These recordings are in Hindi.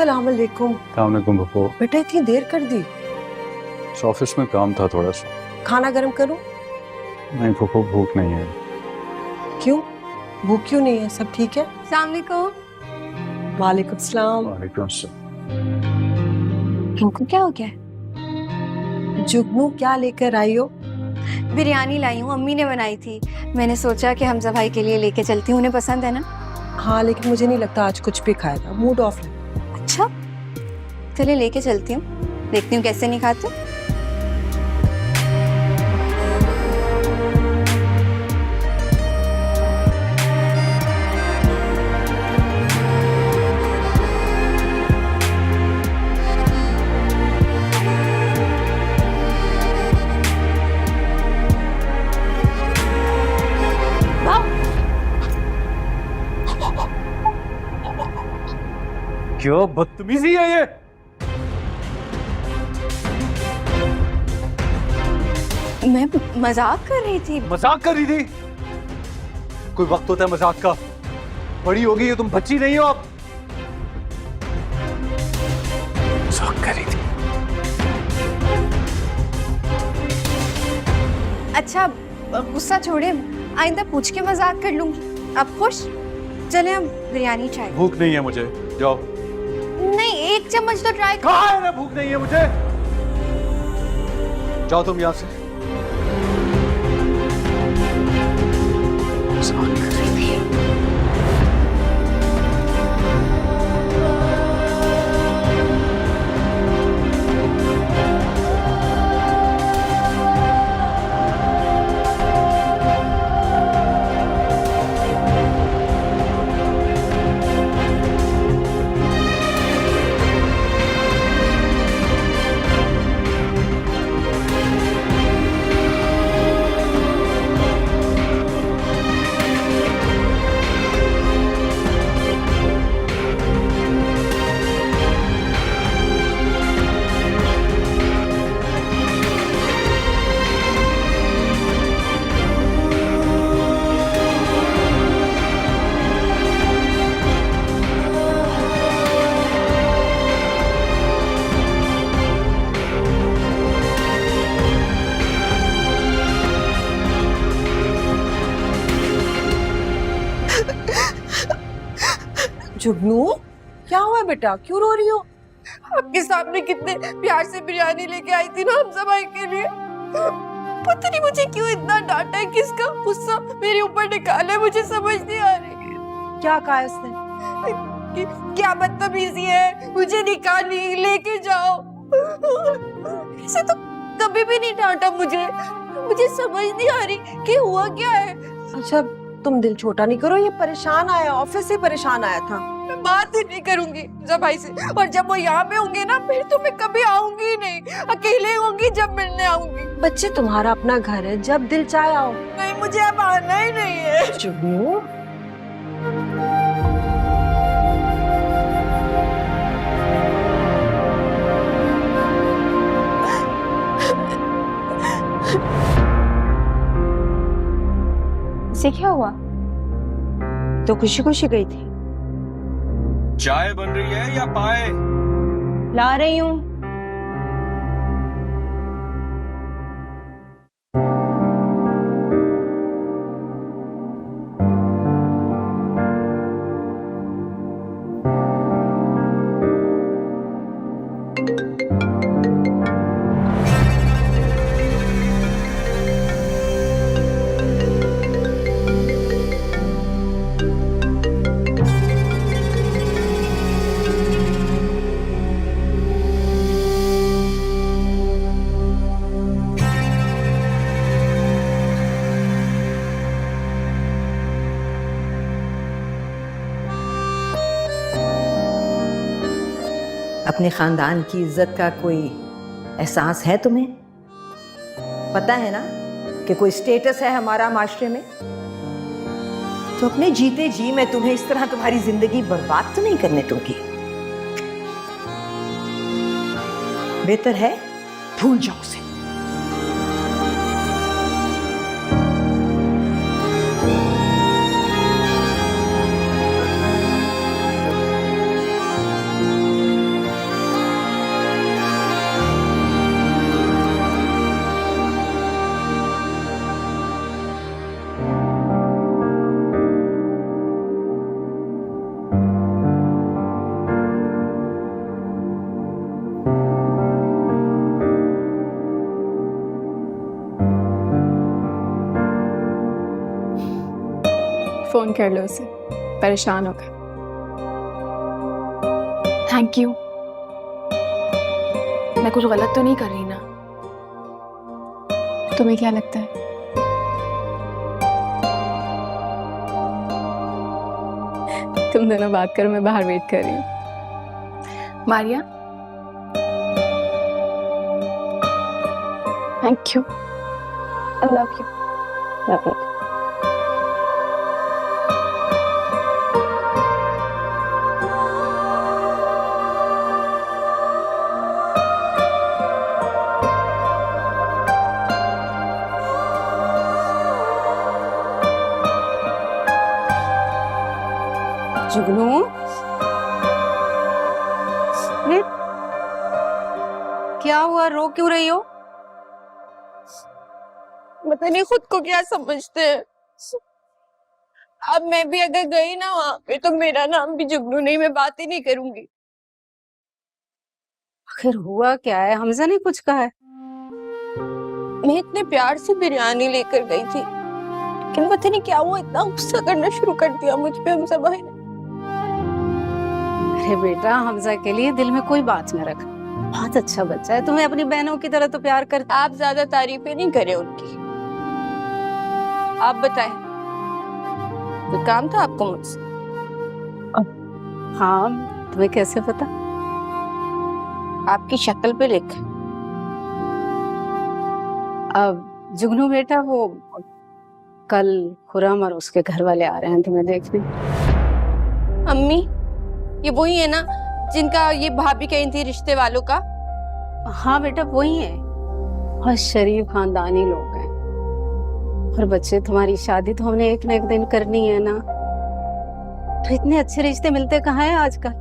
अस्सलाम वालेकुम। अस्सलाम वालेकुम बप्पू। बेटा इतनी देर कर दी, ऑफिस में काम था थोड़ा सा। खाना गर्म करूं? नहीं फूफो, भूख नहीं है। क्यों भूख क्यों नहीं है? सब ठीक है? अस्सलाम वालेकुम। वालेकुम सलाम। वालेकुम अस्सलाम। इनको क्या हो गया? जुगनू क्या लेकर आई हो? बिरयानी लाई हूँ, अम्मी ने बनाई थी। मैंने सोचा कि हमजा भाई के लिए लेके चलती हूँ, उन्हें पसंद है ना। हाँ लेकिन मुझे नहीं लगता आज कुछ भी खाएगा, मूड ऑफ है। अच्छा चलिए लेके चलती हूँ, देखती हूँ कैसे नहीं खाते। क्या बदतमीजी है ये? मैं मजाक कर रही थी। मजाक कर रही थी? कोई वक्त होता है मजाक का। बड़ी हो गई हो तुम, बच्ची नहीं हो अब। मजाक कर रही थी। अच्छा गुस्सा छोड़े, आइंदा पूछ के मजाक कर लूंगी। अब खुश? चले हम बिरयानी ट्राई। भूख नहीं है मुझे, जाओ। नहीं एक चम्मच तो ट्राई। कहा है ना भूख नहीं है मुझे, जाओ तुम यहाँ से। मजाक कर रही थी। जुगनू क्या हुआ बेटा, क्यों रो रही हो? आपके सामने कितने प्यार से बिरयानी लेके आई थी ना हमजा भाई के लिए। पता नहीं मुझे क्यों इतना डांटा है, किसका गुस्सा मेरे ऊपर निकाला है, मुझे समझ नहीं आ रही। क्या कहा उसने? क्या बदतमीजी है, मुझे निकाली लेके जाओ। ऐसे तो कभी भी नहीं डांटा मुझे। मुझे समझ नहीं आ रही कि हुआ क्या है। अच्छा तुम दिल छोटा नहीं करो, ये परेशान आया, ऑफिस से परेशान आया था। मैं बात ही नहीं करूंगी हमजा भाई से, और जब वो यहाँ पे होंगे ना फिर तो मैं कभी आऊंगी ही नहीं, अकेले होंगी जब मिलने आऊंगी। बच्चे तुम्हारा अपना घर है, जब दिल चाहे आओ। नहीं मुझे अब आना ही नहीं है। जुगनू से क्या हुआ? तो खुशी खुशी गई थी। चाय बन रही है या पाए? ला रही हूँ। अपने खानदान की इज्जत का कोई एहसास है तुम्हें? पता है ना कि कोई स्टेटस है हमारा माशरे में? तो अपने जीते जी मैं तुम्हें इस तरह तुम्हारी जिंदगी बर्बाद तो नहीं करने दूंगी। बेहतर है भूल जाओ उसे। फोन कर लो उसे, परेशान होगा। Thank you. मैं कुछ गलत तो नहीं कर रही ना? तुम्हें क्या लगता है? तुम दोनों बात करो, मैं बाहर वेट कर रही हूँ। Maria, thank you, I love you. जुगनू, ये क्या हुआ, रो क्यों रही हो? पता नहीं खुद को क्या समझते हैं। अब मैं भी अगर गई ना वहां पे तो मेरा नाम भी जुगनू नहीं, मैं बात ही नहीं करूंगी। आखिर हुआ क्या है? हमजा ने कुछ कहा है? मैं इतने प्यार से बिरयानी लेकर गई थी, लेकिन पता नहीं क्या हुआ, इतना गुस्सा करना शुरू कर दिया मुझ पे हमजा भाई ने। अरे बेटा, हमजा के लिए दिल में कोई बात न रख, बहुत अच्छा बच्चा है, तुम्हें अपनी बहनों की तरह तो प्यार करता। आप ज्यादा तारीफें नहीं करे उनकी। आप बताएं, कोई काम था आपको मुझसे? हाँ, तुम्हें कैसे पता? आपकी शक्ल पे लिख। अब जुगनू बेटा, वो कल खुरम और उसके घर वाले आ रहे हैं तुम्हें देखने। अम्मी, ये वही है ना जिनका ये भाभी कही थी रिश्ते वालों का? हाँ बेटा, वही है, और शरीफ खानदानी लोग हैं। और बच्चे, तुम्हारी शादी तो हमने एक न एक दिन करनी है ना, तो इतने अच्छे रिश्ते मिलते कहाँ हैं आजकल?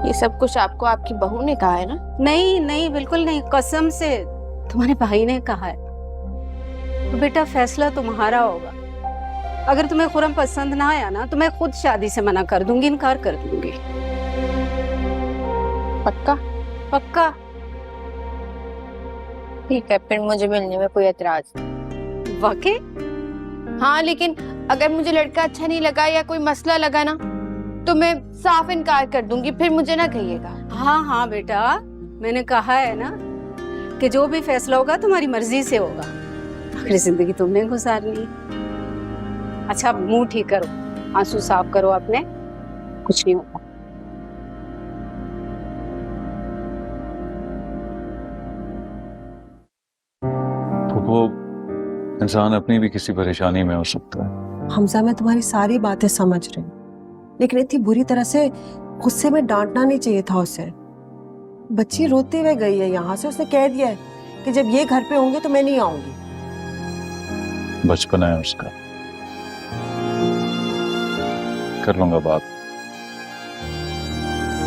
ये सब कुछ आपको आपकी बहू ने कहा है ना? नहीं नहीं, बिल्कुल नहीं, कसम से तुम्हारे भाई ने कहा है। तो बेटा, फैसला तुम्हारा होगा। अगर तुम्हें खुरम पसंद ना आया ना, तो मैं खुद शादी से मना कर दूंगी, इनकार कर दूंगी। पक्का? पक्का। ठीक है, फिर मुझे मिलने में कोई एतराज नहीं। वाकई? हाँ, लेकिन अगर मुझे लड़का अच्छा नहीं लगा या कोई मसला लगा ना, तो मैं साफ इनकार कर दूंगी, फिर मुझे ना कहिएगा। हाँ हाँ बेटा, मैंने कहा है ना कि जो भी फैसला होगा तुम्हारी मर्जी से होगा। आखिर जिंदगी तुमने गुजारनी है। अच्छा, मुंह ठीक करो, आंसू साफ करो अपने, कुछ नहीं होगा। वो इंसान अपनी भी किसी परेशानी में हो सकता है। हमजा, मैं तुम्हारी सारी बातें समझ रही हूँ, लेकिन इतनी बुरी तरह से गुस्से में डांटना नहीं चाहिए था उसे। बच्ची रोते हुए गई है यहाँ से, उसने कह दिया है कि जब ये घर पे होंगे तो मैं नहीं आऊंगी। बचपना है उसका, कर लूंगा बात,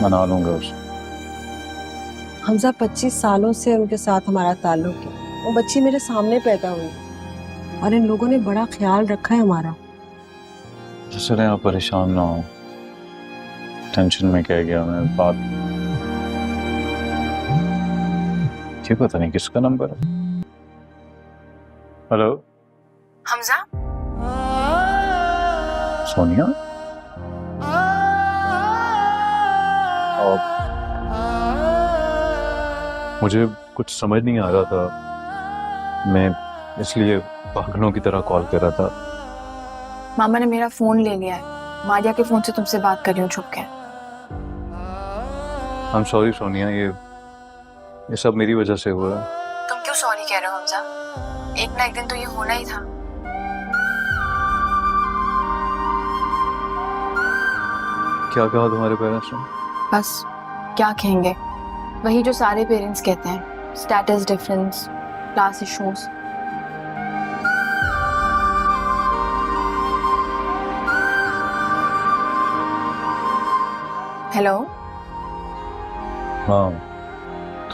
मना लूंगा उसे। हमजा, 25 सालों से उनके साथ हमारा ताल्लुक है। वो बच्ची मेरे सामने पैदा हुई और इन लोगों ने बड़ा ख्याल रखा है हमारा। चले, आप परेशान ना हो, टेंशन में कह गया मैं बात। ये पता नहीं किसका नंबर है। हेलो हमजा? सोनिया? और मुझे कुछ समझ नहीं आ रहा था, मैं इसलिए पागलों की तरह कॉल कर रहा था। मामा ने मेरा फोन ले लिया है, मारिया के फोन से तुमसे बात कर रही हूँ छुप के। आई एम सॉरी सोनिया, ये सब मेरी वजह से हुआ है। तुम क्यों सॉरी कह रहे हो हमजा? एक ना एक दिन तो ये होना ही था। क्या कहा तुम्हारे पेरेंट्स ने? बस क्या कहेंगे, वही जो सारे पेरेंट्स कहते हैं, status difference, class issues. Hello? हाँ,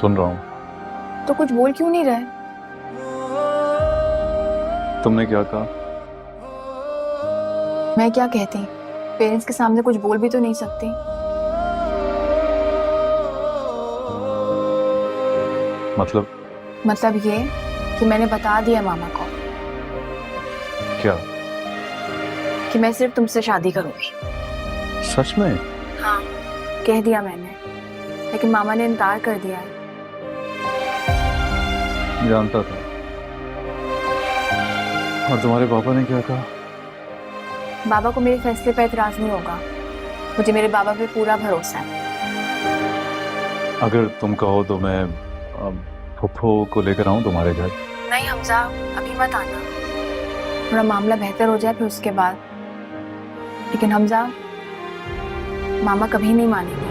सुन रहा हूँ। तो कुछ बोल क्यों नहीं रहे? तुमने क्या कहा? मैं क्या कहती, पेरेंट्स के सामने कुछ बोल भी तो नहीं सकती। मतलब ये कि मैंने बता दिया मामा को। क्या? कि मैं सिर्फ तुमसे शादी करूंगी। सच में? हाँ, कह दिया मैंने, लेकिन मामा ने इनकार कर दिया है। जानता था। और तुम्हारे पापा ने क्या कहा? बाबा को मेरे फैसले पर एतराज नहीं होगा। मुझे मेरे बाबा पे पूरा भरोसा है। अगर तुम कहो तो मैं फुफ्फो को लेकर आऊं तुम्हारे घर? नहीं हमजा, अभी मत आना, थोड़ा मामला बेहतर हो जाए फिर उसके बाद। लेकिन हमजा, मामा कभी नहीं मानेंगे।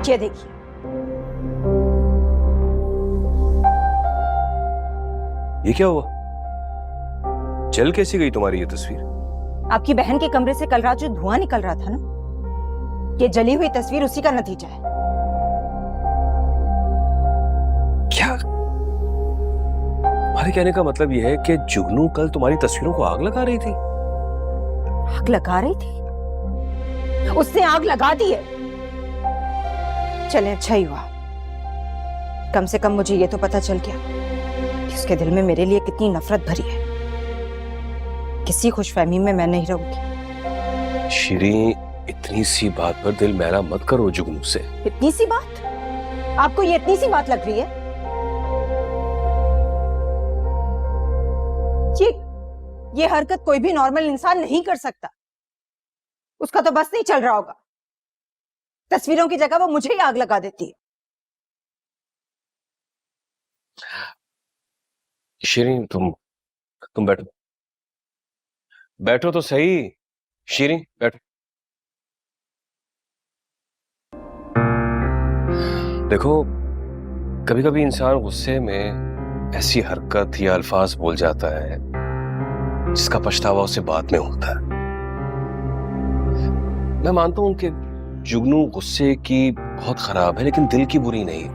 ये देखिए, ये क्या हुआ? जल कैसी गई तुम्हारी ये तस्वीर? आपकी बहन के कमरे से कल रात जो धुआं निकल रहा था ना, ये जली हुई तस्वीर उसी का नतीजा है। क्या? तुम्हारे कहने का मतलब ये है कि जुगनू कल तुम्हारी तस्वीरों को आग लगा रही थी? आग लगा रही थी? उसने आग लगा दी है। चले, अच्छा ही हुआ, कम से कम मुझे ये तो पता चल गया कि उसके दिल में मेरे लिए कितनी नफरत भरी है। किसी खुशफहमी में मैं नहीं रहूंगी। श्री, इतनी सी बात पर दिल मैला मत करो जुगनू से। इतनी सी बात? आपको ये इतनी सी बात लग रही है? ये हरकत कोई भी नॉर्मल इंसान नहीं कर सकता। उसका तो बस नहीं चल रहा होगा। तस्वीरों की जगह वो मुझे ही आग लगा देती है। शीरीन, तुम बैठो। बैठो तो सही। शीरीन, बैठो। देखो, कभी कभी इंसान गुस्से में ऐसी हरकत या अल्फाज बोल जाता है जिसका पछतावा उसे बाद में होता है। मैं मानता हूं कि जुगनू गुस्से की बहुत खराब है, लेकिन दिल की बुरी नहीं।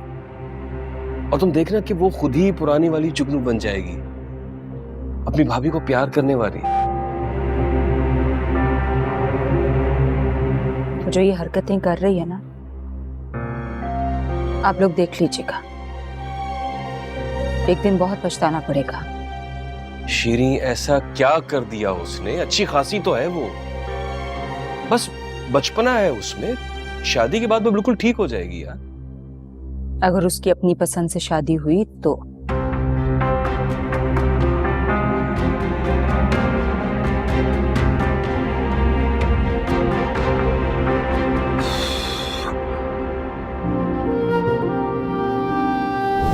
और तुम देखना कि वो खुद ही पुरानी वाली जुगनू बन जाएगी, अपनी भाभी को प्यार करने वाली। तो जो ये हरकतें कर रही है ना, आप लोग देख लीजिएगा, एक दिन बहुत पछताना पड़ेगा। शीरी, ऐसा क्या कर दिया उसने? अच्छी खासी तो है वो, बस बचपना है उसमें। शादी के बाद वो बिल्कुल ठीक हो जाएगी यार। अगर उसकी अपनी पसंद से शादी हुई तो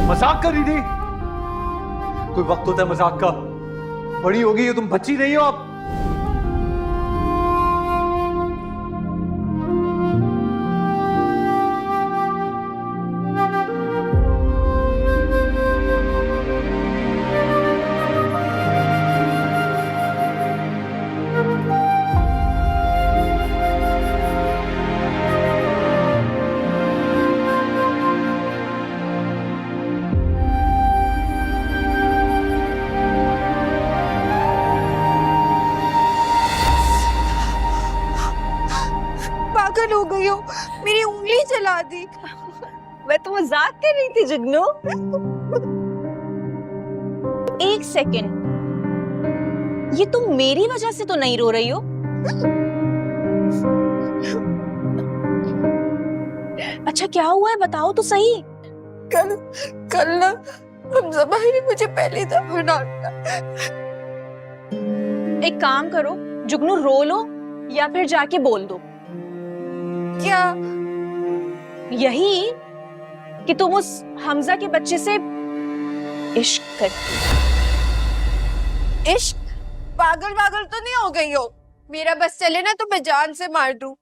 मजाक कर रही थी? कोई वक्त होता है मजाक का। बड़ी हो गई हो तुम, बच्ची नहीं हो आप। हो गई हो, मेरी उंगली जला दी। मैं तो मजाक कर रही थी जुगनू। एक सेकंड, ये तुम मेरी वजह से तो नहीं रो रही हो? अच्छा क्या हुआ है, बताओ तो सही। कल ना हमजा भाई ने मुझे पहली दफा डांटा। एक काम करो जुगनू, रो लो या फिर जाके बोल दो। क्या? यही कि तुम उस हमजा के बच्चे से इश्क करती हो। इश्क? पागल पागल तो नहीं हो गई हो? मेरा बस चले ना तो मैं जान से मार दूं।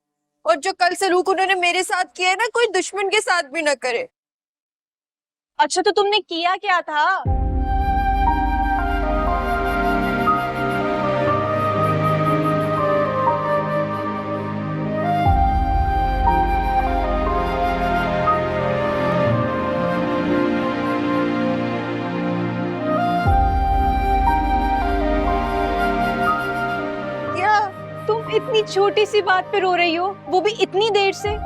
और जो कल सलूक उन्होंने मेरे साथ किया है ना, कोई दुश्मन के साथ भी ना करे। अच्छा तो तुमने किया क्या था? क्या? तुम इतनी छोटी सी बात पे रो रही हो, वो भी इतनी देर से।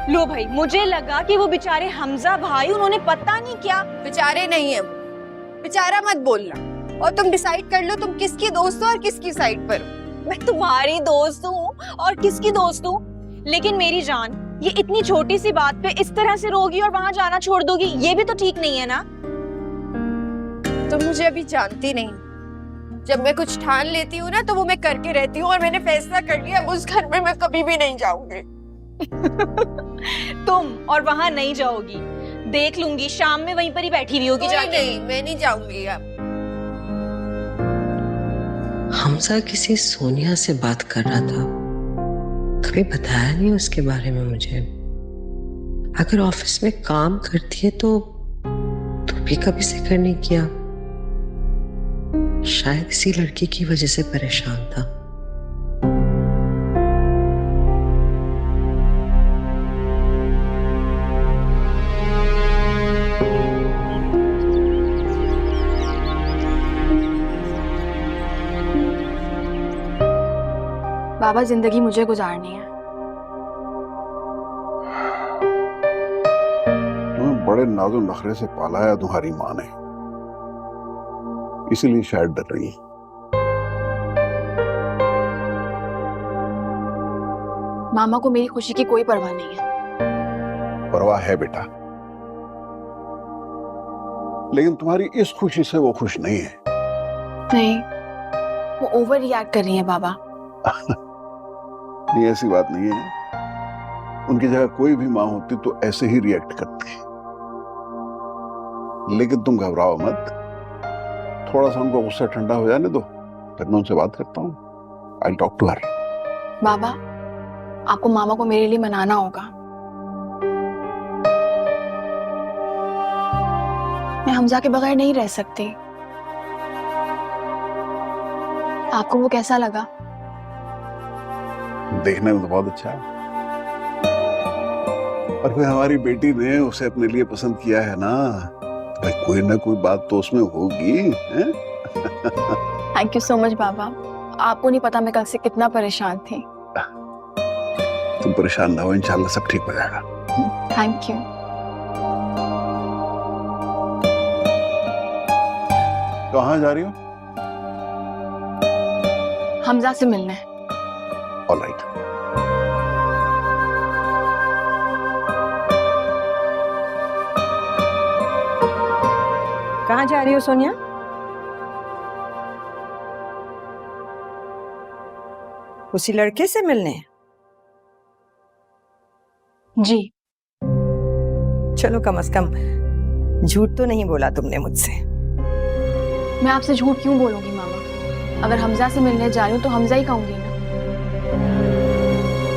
लो भाई, मुझे लगा कि वो बेचारे हमजा भाई, उन्होंने पता नहीं क्या। बेचारे नहीं है वो, बेचारा मत बोलना। और तुम डिसाइड कर लो तुम किसकी दोस्त हो और किसकी साइड पर हो। मैं तुम्हारी दोस्त हूँ और किसकी दोस्त हूँ, लेकिन मेरी जान, ये इतनी छोटी सी बात पे इस तरह से रोगी और वहां जाना छोड़ दोगी, ये भी तो ठीक नहीं है ना। तुम मुझे अभी जानती नहीं। जब मैं कुछ ठान लेती हूँ ना तो वो मैं करके रहती हूँ, और मैंने फैसला कर लिया अब उस घर में मैं कभी भी नहीं जाऊंगी। तुम और वहां नहीं जाओगी, देख लूंगी, शाम में वहीं पर ही बैठी हुई होगी जाके। नहीं, मैं नहीं जाऊंगी अब। हमजा किसी सोनिया से बात कर रहा था, कभी बताया नहीं उसके बारे में मुझे। अगर ऑफिस में काम करती है तो भी कभी जिक्र नहीं किया। शायद इसी लड़की की वजह से परेशान था। बाबा, जिंदगी मुझे गुजारनी है। तुम्हें बड़े नाज़ो नखरे से पाला है तुम्हारी माँ ने, इसीलिए शायद डर रही है। मामा को मेरी खुशी की कोई परवाह नहीं है। परवाह है बेटा, लेकिन तुम्हारी इस खुशी से वो खुश नहीं है। नहीं, वो ओवर रिएक्ट कर रही है बाबा। नहीं, ऐसी बात नहीं है। उनकी जगह कोई भी माँ होती तो ऐसे ही रिएक्ट करती है। लेकिन तुम घबराओ मत, थोड़ा सा उनको गुस्सा ठंडा हो जाने दो, फिर मैं उनसे बात करता हूँ। I talk to her. बाबा, आपको मामा को मेरे लिए मनाना होगा। मैं हमजा के बगैर नहीं रह सकती। आपको वो कैसा लगा? देखने में तो बहुत अच्छा है, और फिर हमारी बेटी ने उसे अपने लिए पसंद किया है ना, भाई कोई ना कोई बात तो उसमें होगी। हैं? थैंक यू सो मच बाबा। आपको नहीं पता मैं कल से कितना परेशान थी। तुम परेशान ना हो, इंशाल्लाह सब ठीक हो जाएगा। Thank you. कहाँ जा रही हो? हमजा से मिलने। All right. कहाँ जा रही हो सोनिया? उसी लड़के से मिलने? जी। चलो, कम से कम झूठ तो नहीं बोला तुमने मुझसे। मैं आपसे झूठ क्यों बोलूंगी मामा? अगर हमजा से मिलने जा रही हूँ तो हमजा ही कहूंगी ना।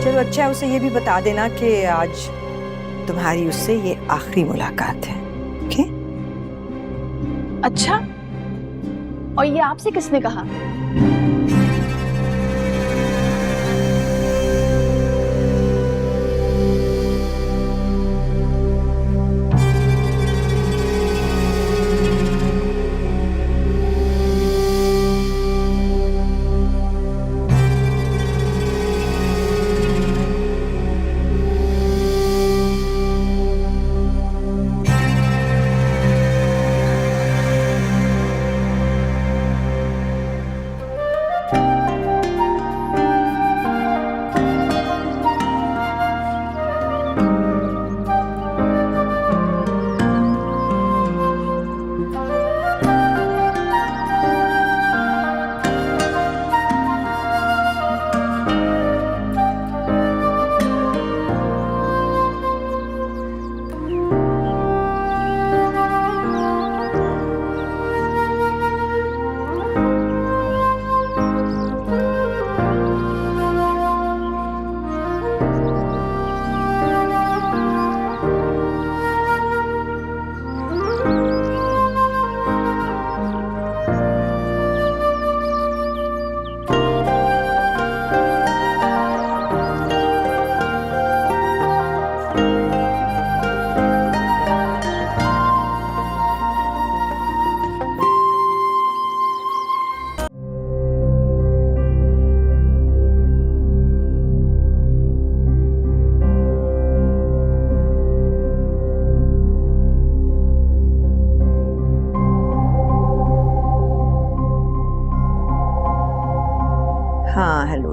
चलो अच्छा है, उसे ये भी बता देना कि आज तुम्हारी उससे ये आखिरी मुलाकात है। ओके? अच्छा, और ये आपसे किसने कहा?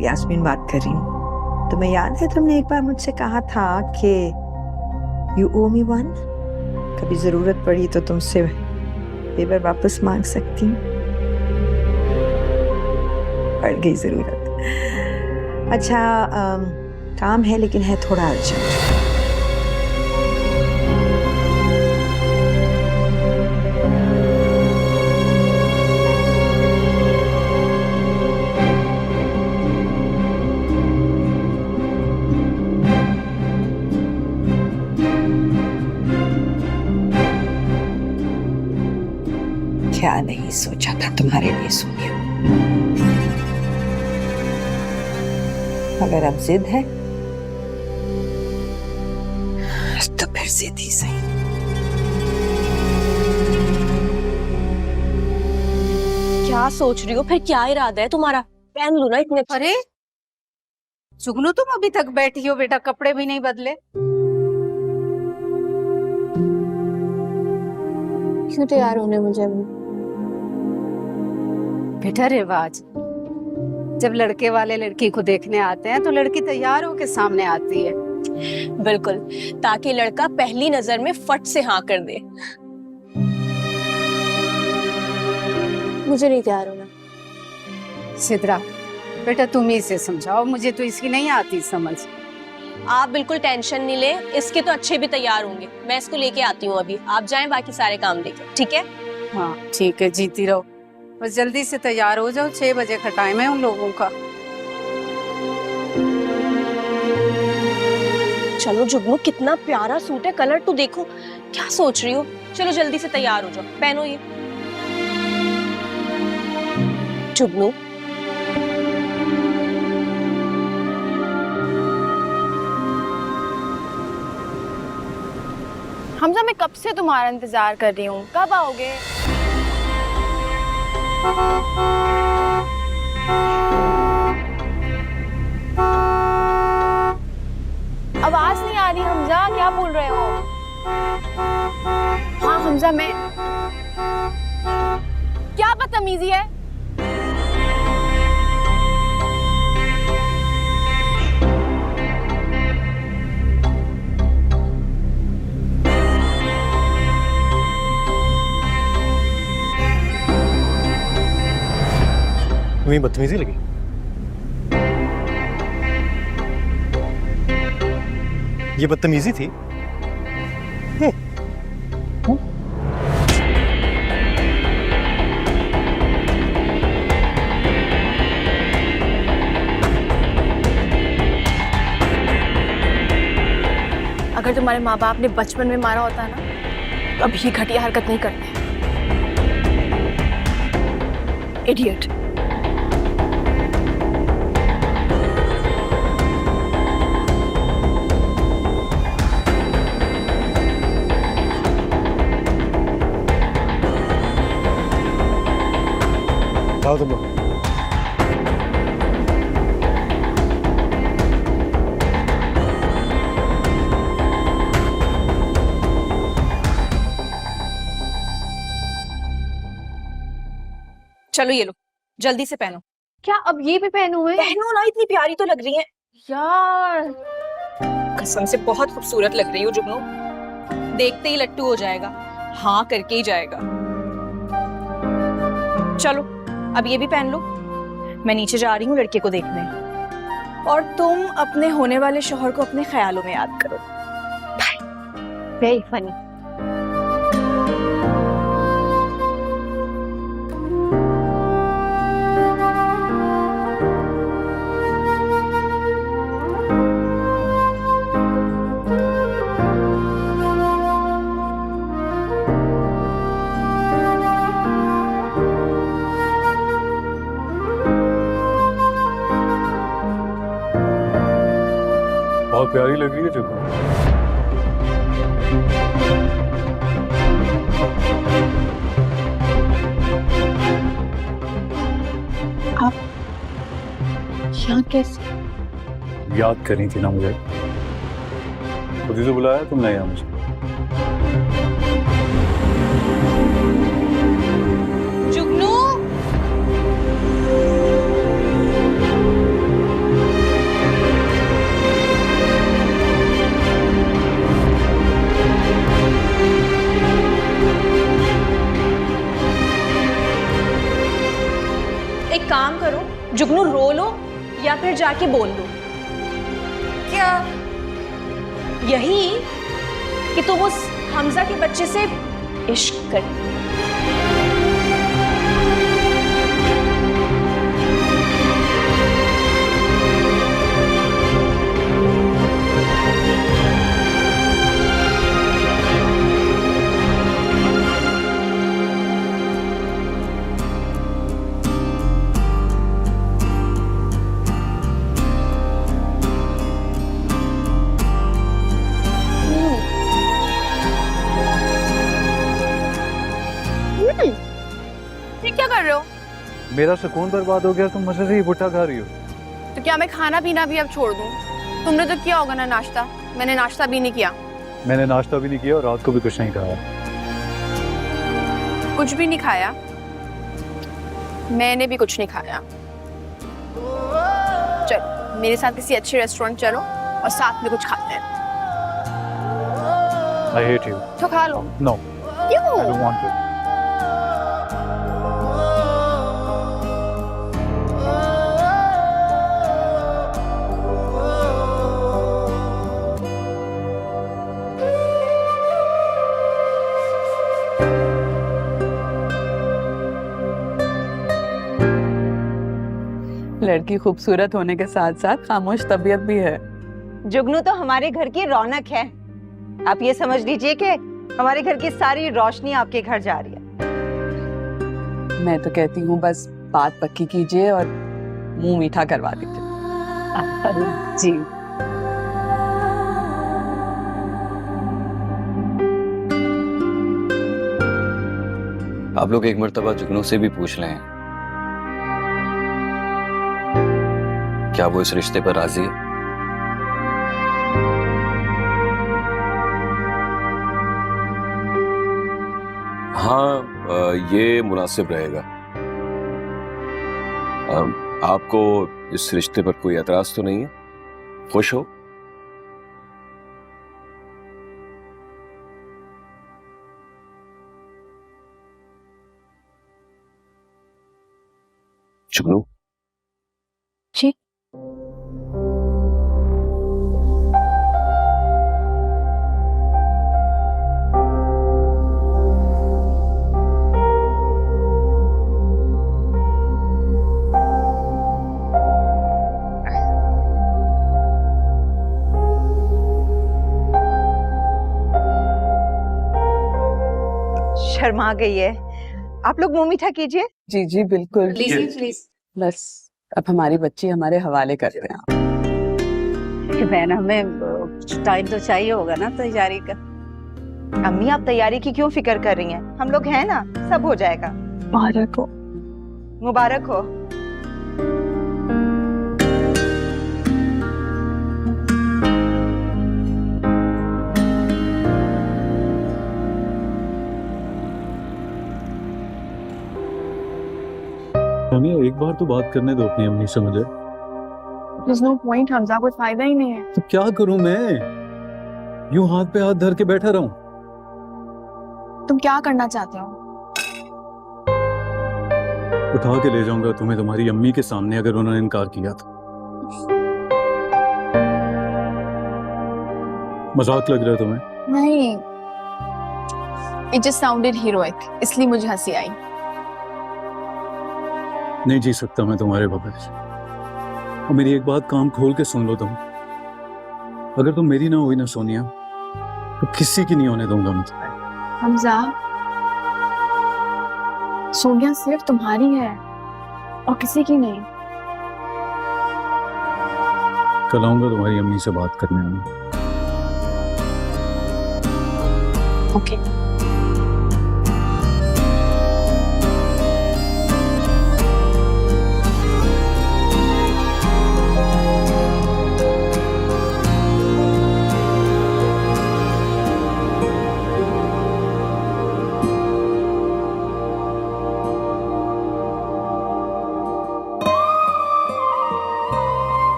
यास्मीन बात कर रही हूँ। तुम्हें याद है तुमने एक बार मुझसे कहा था कि यू ओ मी वन, कभी जरूरत पड़ी तो तुमसे पेपर वापस मांग सकती हूँ। पड़ गई जरूरत। अच्छा काम है लेकिन है थोड़ा अर्जेंट। क्या नहीं सोचा था तुम्हारे लिए सोनिया। अगर अब जिद है तो फिर जिद ही सही। क्या सोच रही हो? फिर क्या इरादा है तुम्हारा? पहन लो ना इतने। अरे जुगनू, तुम अभी तक बैठी हो बेटा, कपड़े भी नहीं बदले? क्यों तैयार होने मुझे? बेटा रिवाज, जब लड़के वाले लड़की को देखने आते हैं तो लड़की तैयार होके सामने आती है। बिल्कुल, ताकि लड़का पहली नजर में फट से हाँ कर दे। मुझे नहीं तैयार होना। सिद्रा बेटा, तुम ही इसे समझाओ, मुझे तो इसकी नहीं आती समझ। आप बिल्कुल टेंशन नहीं ले, इसके तो अच्छे भी तैयार होंगे। मैं इसको लेके आती हूँ अभी, आप जाएं बाकी सारे काम देखें, ठीक है? हाँ ठीक है, जीती रहो। बस जल्दी से तैयार हो जाओ, 6 बजे का टाइम है उन लोगों का। चलो जुगनू, कितना प्यारा सूट है, कलर तो देखो। क्या सोच रही हो? चलो जल्दी से तैयार हो जाओ, पहनो ये। जुगनू हमजा, मैं कब से तुम्हारा इंतजार कर रही हूँ, कब आओगे? आवाज नहीं आ रही हमजा, क्या बोल रहे हो? हाँ हमजा, मैं क्या बदतमीजी है? तुम्हें बदतमीजी लगी? ये बदतमीजी थी? अगर तुम्हारे माँ बाप ने बचपन में मारा होता ना तो अब ये घटिया हरकत नहीं करते। इडियट। आओ तुम लोग। चलो ये लो, जल्दी से पहनो। क्या अब ये भी पहनूं मैं? पहनो ना, इतनी प्यारी तो लग रही है। यार कसम से बहुत खूबसूरत लग रही हो जुगनू। देखते ही लट्टू हो जाएगा, हाँ करके ही जाएगा। चलो अब ये भी पहन लो, मैं नीचे जा रही हूँ लड़के को देखने। और तुम अपने होने वाले शौहर को अपने ख्यालों में याद करो। Very funny. बहुत प्यारी लग रही है जुगनू। आप यहाँ कैसे? याद करी थी ना मुझे, खुद ही तो बुलाया तुमने यहाँ मुझे। जुगनू जुगनू रो लो या फिर जाके बोल लो। क्या? यही कि तुम उस हमजा के बच्चे से इश्क कर। ये क्या कर रहे हो? मेरा सुकून बर्बाद हो गया, तुम मुझसे से ही पुट्ठा खा रही हो। तो क्या मैं खाना पीना भी अब छोड़ दूं? तुमने तो किया होगा ना नाश्ता, मैंने नाश्ता भी नहीं किया। मैंने नाश्ता भी नहीं किया और रात को भी कुछ नहीं खाया। कुछ भी नहीं खाया? मैंने भी कुछ नहीं खाया। चलो मेरे साथ किसी अच्छे रेस्टोरेंट चलो और साथ में कुछ खाते हैं। I hate you. तो खा लो। No, क्यों? I don't want to. लड़की खूबसूरत होने के साथ साथ खामोश तबीयत भी है। जुगनू तो हमारे घर की रौनक है। आप ये समझ लीजिए कि हमारे घर की सारी रोशनी आपके घर जा रही है। मैं तो कहती हूँ बस बात पक्की कीजिए और मुंह मीठा करवा दीजिए। जी आप लोग एक मर्तबा जुगनू से भी पूछ लें, क्या वो इस रिश्ते पर राजी है? हाँ, ये मुनासिब रहेगा। आपको इस रिश्ते पर कोई एतराज तो नहीं है? खुश हो? जुगनू जी शर्मा गई है। आप लोग मुंह मीठा कीजिए। जी जी बिल्कुल। प्लीज। बस अब हमारी बच्ची हमारे हवाले कर रहे हैं। बहन हमें टाइम तो चाहिए होगा ना तैयारी का। अम्मी आप तैयारी की क्यों फिक्र कर रही हैं? हम लोग हैं ना, सब हो जाएगा। मुबारक हो। मुबारक हो। सोनिया, एक बार तो बात करने दो अपनी अम्मी से मुझे। There's no point, हमजा, कोई फायदा ही नहीं है। तो क्या करूं मैं? यूं हाथ पे हाथ धर के बैठा रहूं? तुम क्या करना चाहते हो? उठा के ले जाऊंगा तुम्हें तुम्हारी अम्मी के सामने, अगर उन्होंने इनकार किया तो। मजाक लग रहा है तुम्हें? नहीं, it just sounded heroic, इसलिए मुझे हंसी आई। नहीं जी सकता मैं तुम्हारे बगैर। और मेरी एक बात कान खोल के सुन लो तुम, अगर तुम मेरी ना हुई ना सोनिया, तो किसी की नहीं होने दूंगा मैं तुम्हें। हमजा, सोनिया सिर्फ तुम्हारी है और किसी की नहीं। कल आऊंगा तुम्हारी अम्मी से बात करने में। ओके।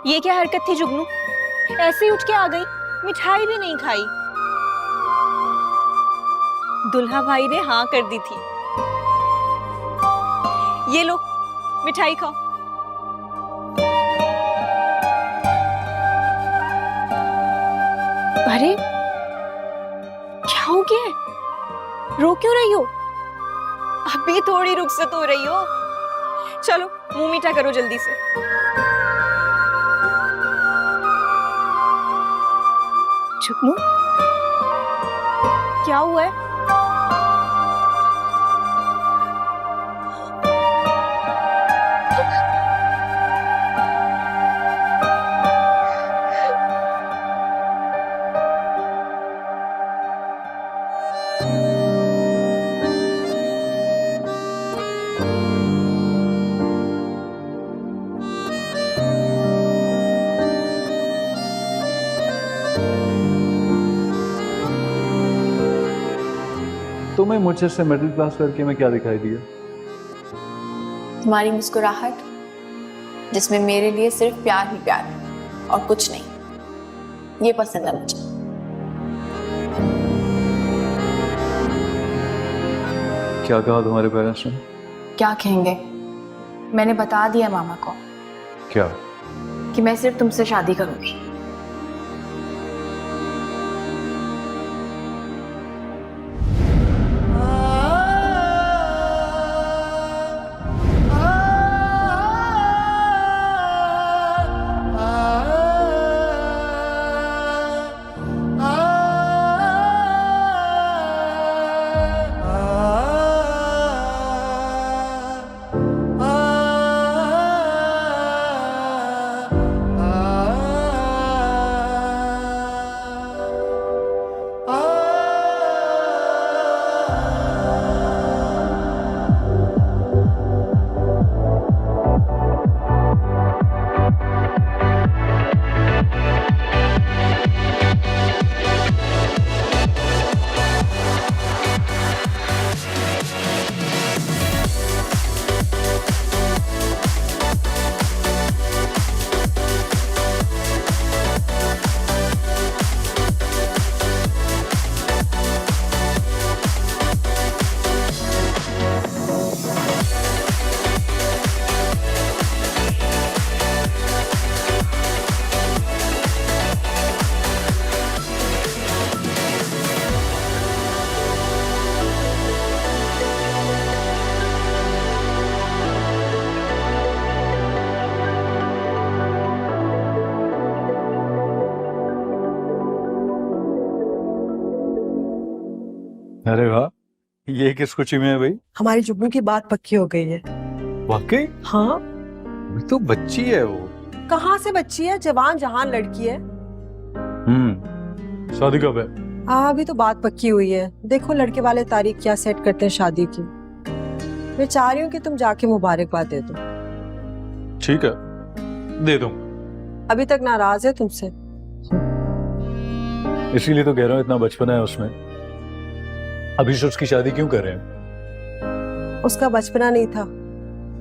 ये क्या हरकत थी जुगनू? ऐसे ही उठ के आ गई, मिठाई भी नहीं खाई। दुल्हा भाई ने हाँ कर दी थी, ये लो मिठाई खाओ। अरे क्या हो गया? रो क्यों रही हो? अभी थोड़ी रुखसत हो रही हो। चलो मुंह मीठा करो जल्दी से। जुगनू क्या हुआ है? तुम्हें मुझे से मिडिल क्लास लड़के में क्या दिखाई दिया? तुम्हारी मुस्कुराहट जिसमें मेरे लिए सिर्फ प्यार ही प्यार है और कुछ नहीं, ये पसंद है मुझे। क्या कहा तुम्हारे पेरेंट्स ने? क्या कहेंगे, मैंने बता दिया मामा को क्या? कि मैं सिर्फ तुमसे शादी करूंगी। अरे वाह, ये किस खुशी में है भाई? हमारी जुगनू की बात पक्की हो गई है। वाकई? हाँ। अभी तो बच्ची है वो। कहाँ से बच्ची है, जवान जहान लड़की है। शादी कब है? अभी तो बात पक्की हुई है। देखो लड़के वाले तारीख क्या सेट करते हैं शादी की। मैं चाह रही हूँ कि तुम जाके मुबारकबाद दे दो। ठीक है, दे दूं। अभी तक नाराज है तुमसे। इसीलिए तो कह रहा हूँ इतना बचपना है उसमें, अभी से उसकी शादी क्यों कर रहे हैं? उसका बचपना नहीं था,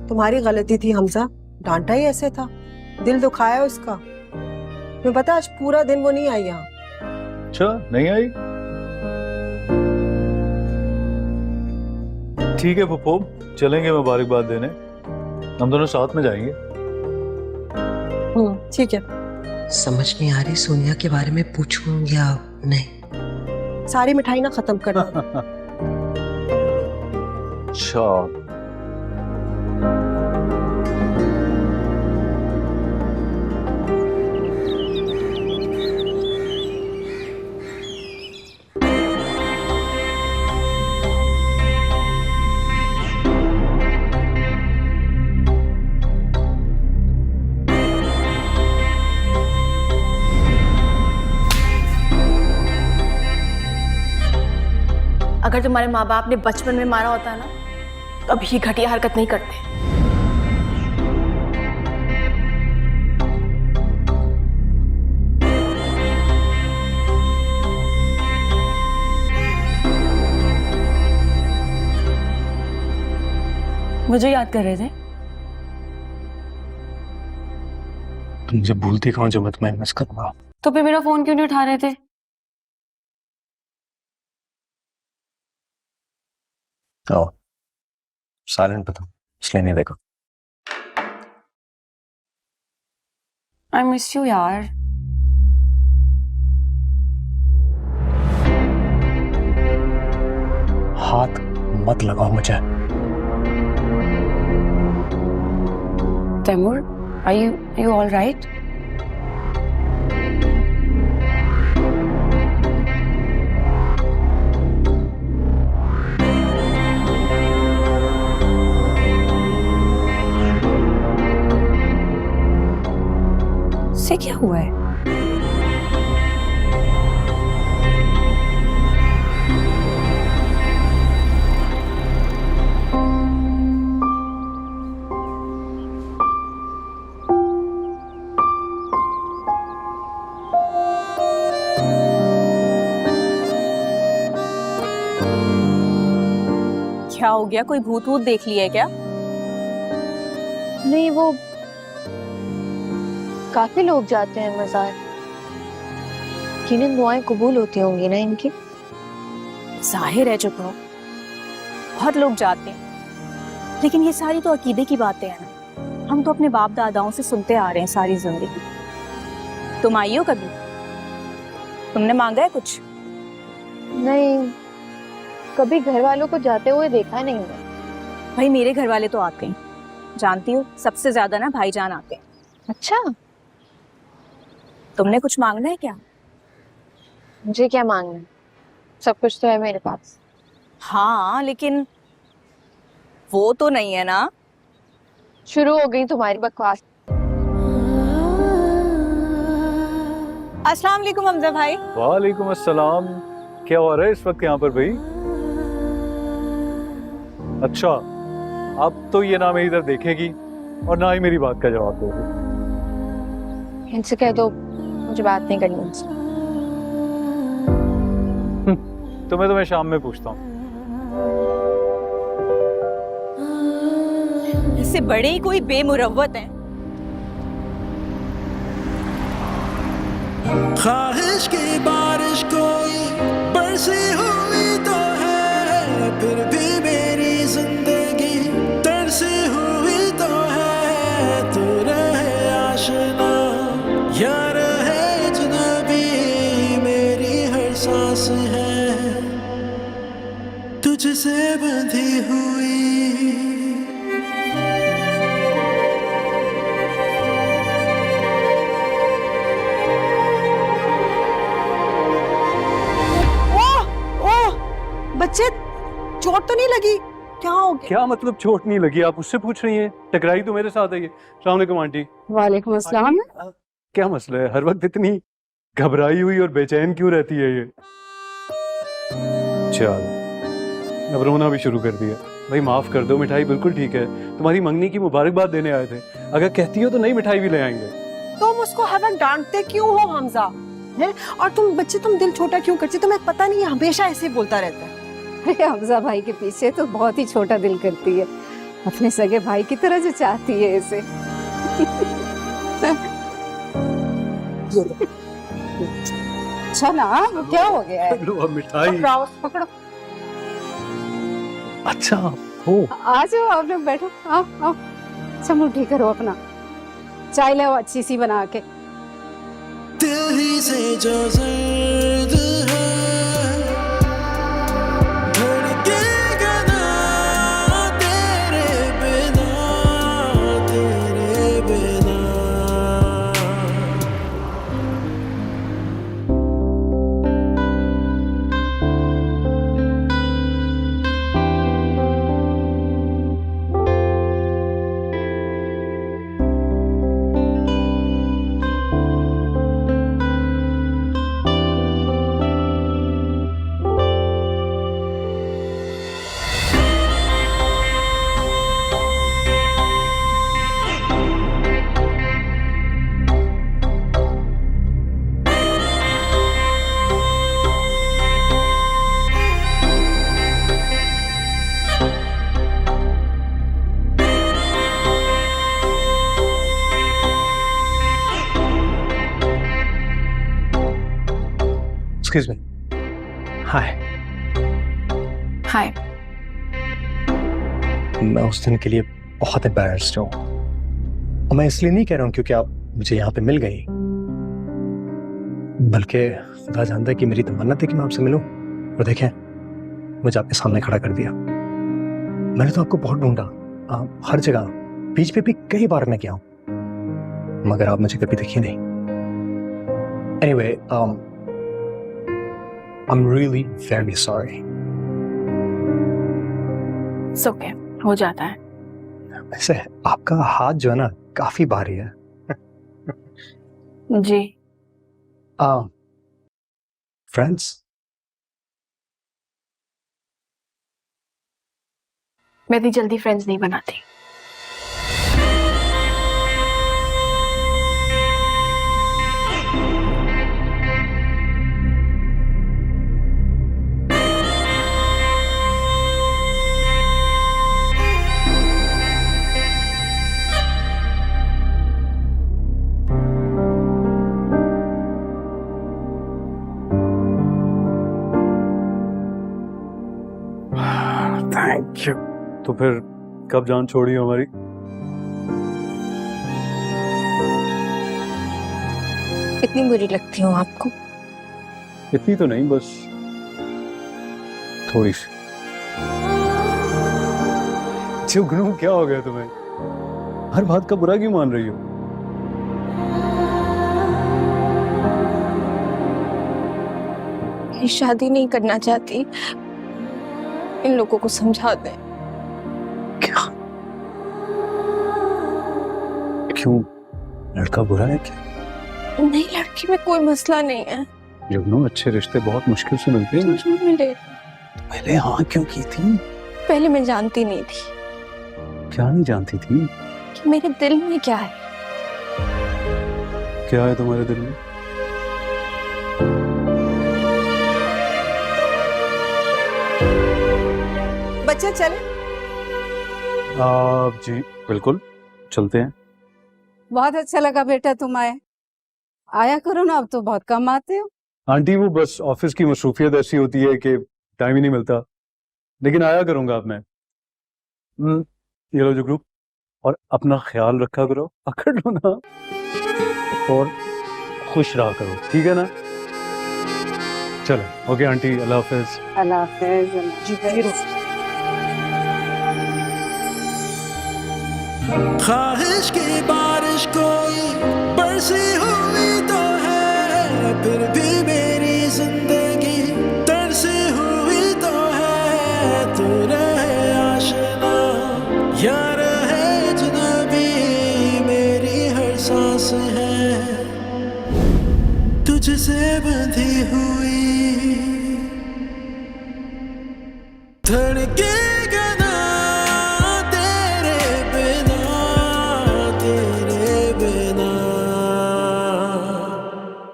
तुम्हारी गलती थी हमजा। डांटा ही ऐसे था, दिल दुखाया उसका। मैं पता आज पूरा दिन वो नहीं आई यहाँ। अच्छा, नहीं आई? ठीक है पप्पू, चलेंगे मुबारकबाद देने। हम दोनों साथ में जाएंगे। ठीक है। समझ नहीं आ रही सोनिया के बारे में पूछूं या नहीं। सारी मिठाई ना खत्म कर। अच्छा, अगर तुम्हारे माँ बाप ने बचपन में मारा होता ना, तो अब ये घटिया हरकत नहीं करते। मुझे याद कर रहे थे? तुम मुझे भूलती कौन जो मैं तुम्हें मिस करूंगा। तो फिर मेरा फोन क्यों नहीं उठा रहे थे? साइलेंट बता। इसलिए नहीं देखो। आई मिस यू यार। हाथ मत लगाओ मुझे। Taimur, are you all right? से क्या हुआ है? क्या हो गया? कोई भूत वूत देख लिया है क्या? नहीं, वो काफी लोग जाते हैं मजार। यकीनन दुआएं कबूल होती होंगी ना इनकी। जाहिर है, चुप रहो। बहुत लोग जाते हैं, लेकिन ये सारी तो अकीदे की बातें हैं ना। हम तो अपने बाप दादाओं से सुनते आ रहे हैं सारी जिंदगी। तुम आई हो कभी? तुमने मांगा है कुछ? नहीं, कभी घर वालों को जाते हुए देखा नहीं है। भाई मेरे घर वाले तो आते हैं, जानती हो, सबसे ज्यादा ना भाईजान आते हैं। अच्छा, तुमने कुछ मांगना है क्या? मुझे क्या मांगना है? सब कुछ तो है मेरे पास। हाँ, लेकिन वो तो नहीं है ना। शुरू हो गई तुम्हारी बकवास। अस्सलाम वालेकुम हमजा भाई। वालेकुम अस्सलाम। क्या हो रहा है इस वक्त यहाँ पर भाई? अच्छा, अब तो ये ना मेरी तरफ देखेगी और ना ही मेरी बात का जवाब दोगे। इनसे कह दो मुझे बात नहीं करनी उनसे। तो मैं तुम्हें शाम में पूछता हूँ। इससे बड़े ही कोई बेमुरव्वत हैं। ख्वाहिश की बारिश कोई बरसी हुई तो है, फिर भी मेरी जिंदगी तरसी हुई तो है। तू रहे आशना या रहे अजनबी, मेरी हर सांस है तुझसे बंधी हुई। बच्चे, चोट तो नहीं लगी? क्या हो गया? क्या मतलब चोट नहीं लगी? आप उससे पूछ रही हैं? टकराई तो मेरे साथ है ये। अस्सलाम वालेकुम आंटी। वालेकुम अस्सलाम। क्या मसला है? हर वक्त इतनी घबराई हुई और बेचैन क्यों रहती है ये? चल, अब रोना भी शुरू कर दिया। भाई माफ कर दो, मिठाई बिल्कुल ठीक है। तुम्हारी मंगनी की मुबारकबाद देने आए थे। अगर कहती हो तो नई मिठाई भी ले आएंगे। तुम उसको हर वक्त डांटते क्यों हो हमजा? हैं? और तुम बच्चे, तुम दिल छोटा क्यों करते? तुम्हें पता नहीं है, हमेशा ऐसे बोलता रहता है। अरे हमजा भाई के पीछे तो बहुत ही छोटा दिल करती है, अपने सगे भाई की तरह जो चाहती है इसे। चला, क्या हो गया है? लो अब मिठाई। पकड़ो। अच्छा हो, आ जाओ आप लोग, बैठो। आओ आओ, सब ठीक करो अपना। चाय लाओ अच्छी सी बना के। दिल ही से जो दर्द है धड़केगा ना तेरे बिना, तेरे बिना। Excuse me. हाय। हाय। मैं उस दिन के लिए बहुत एम्बैरेस्ड हूँ, और मैं इसलिए नहीं कह रहा हूँ क्योंकि आप मुझे यहाँ पे मिल गई, बल्कि खुदा जानता है कि मेरी तमन्ना थी कि मैं आपसे मिलूं, और देखें मुझे आपके सामने खड़ा कर दिया। मैंने तो आपको बहुत ढूंढा, हर जगह, बीच पे भी कई बार मैं गया हूं, मगर आप मुझे कभी दिखी नहीं। Anyway, I am really very sorry. It's okay, हो जाता है। वैसे आपका हाथ जो है ना काफी भारी है। जी। फ्रेंड्स? मैं इतनी जल्दी फ्रेंड्स नहीं बनाती। Thank you. तो फिर कब जान छोड़ी हमारी? इतनी बुरी लगती हूँ आपको? इतनी तो नहीं, बस थोड़ी सी। जुगनू, क्या हो गया तुम्हें? हर बात का बुरा क्यों मान रही हो? मैं शादी नहीं करना चाहती, इन लोगों को समझा दें। क्या? क्यों? लड़का बुरा है क्या? नहीं, लड़की में कोई मसला नहीं है। जुगनू, अच्छे रिश्ते बहुत मुश्किल से मिलते हैं। मिले। पहले हाँ क्यों की थी? पहले मैं जानती नहीं थी। क्या नहीं जानती थी? कि मेरे दिल में क्या है। क्या है तुम्हारे दिल में? बच्चा चले? जी बिल्कुल, चलते हैं। बहुत अच्छा लगा बेटा तुम आए। आया करो ना, अब तो बहुत कम आते हो। आंटी, वो बस ऑफिस की मसरूफियत ऐसी होती है कि टाइम ही नहीं मिलता, लेकिन आया करूंगा अब मैं। ये लो जुगनू, और अपना ख्याल रखा करो, पकड़ लो ना, और खुश रहा करो, ठीक है ना? चलो, ओके आंटी, अल्लाह हाफिज। अल्लाह हाफिज। ख्वाहिश की बारिश कोई बरसी हुई तो है, फिर भी मेरी जिंदगी तरसी हुई तो है। तू रहे आशिना या रहे अजनबी, मेरी हर सांस है तुझसे बंधी हुई। धड़के